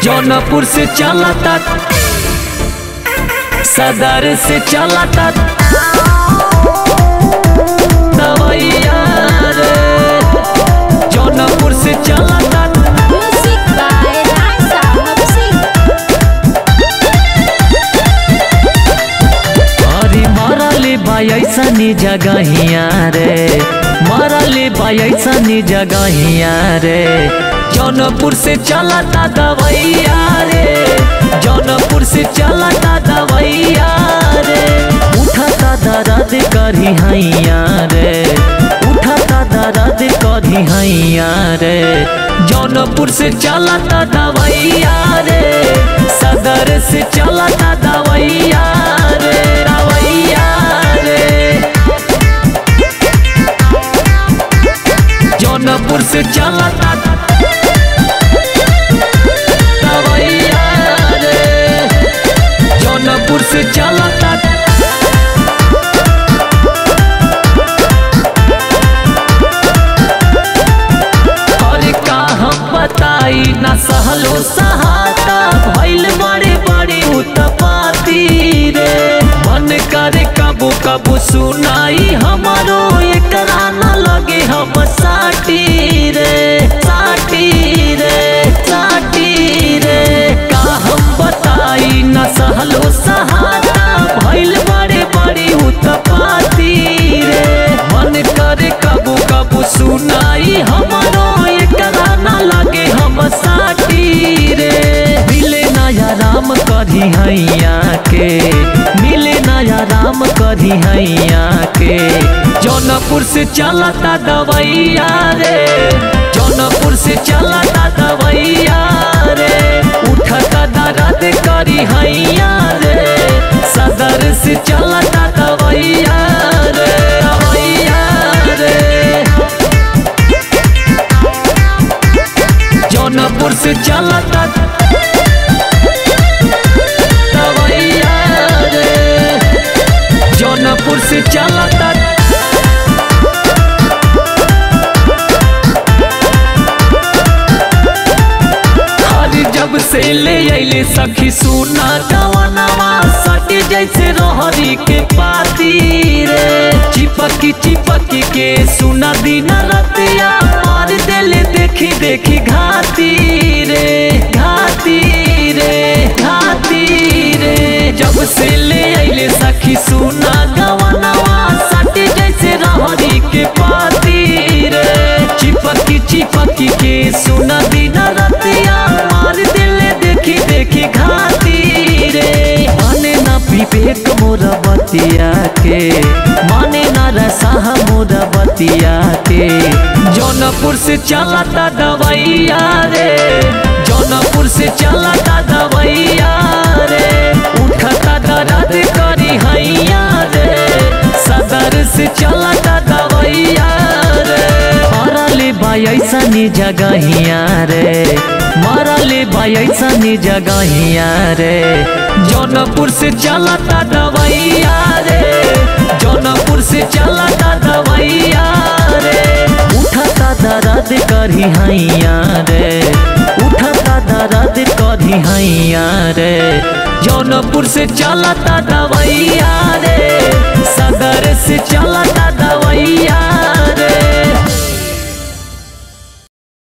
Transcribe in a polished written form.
जौनपुर से चलता सदर से चलता दवैया रे। जौनपुर से चलता अरे मारले बाई ऐसनी जगहिया रे, मारले बाई ऐसनी जगहिया रे। जौनपुर से चलता दवैया रे, जौनपुर से चलता दवैया रे। उठता दर्द करी हैया रे, उठता दर्द करी हैया रे। जौनपुर से चलता दवैया रे, सदर से चलता दवैया रे, दवैया रे। जौनपुर से चलता दवैया रे, जौनपुर से चलता। अरे का हम बताई ना सहलो सहाता, भइल बड़े बड़े उत्पाती रे। मन करे कबू कबू सुनाई हमारो एकरा न लगे हम साटी रे, साटी रे, साटी रे। का हम बताई न सहलो सहाता, भइल बड़े बड़े उत्पाती रे। मन करे कबू कबू सुनाई हमारो एकरा न लगे हम साटी रे। मिले नया राम करी हैया के, मिले नया राम करी हैया के। जौनपुर से चलता दवैया रे, जौनपुर से चलता दवैया रे। उठता दर्द करी हैया रे, सदर से चलता दवैया रे, दवैया रे। जौनपुर से चलता दवैया रे, जौनपुर से चलता। जब से ले अइले सखी सुना गवनवा, सटी जैसे रोहरी के पाती रे। चिपकी चिपकी के सुना दिन रतिया, मार देले देखी देखी घाती रे, घाती रे, घाती रे। जब से ले अइले सखी सुना गवनवा, सटी जैसे रोहरी के पाती रे। चिपकी चिपकी के सुना दिन रतिया, मार दिले देखी देखी घाती रे। माने ना विवेक मोरा बतिया के, माने ना रसा मोरा बतिया के। जौनपुर से चलता दवैया रे, जौनपुर से चलता दवैया रे। उठता दर्द करी हैया रे, सदर से चलता दवैया रे। मारले बाई ऐसनी जगहिया रे, मारले बाई ऐसनी जगहिया रे। जौनपुर से चलता दवैया रे, जौनपुर से चलता दवैया रे। उठता दर्द करी हैया रे, उठता दर्द करी हैया रे। जौनपुर से चलता दवैया रे, सदर से चलता दवैया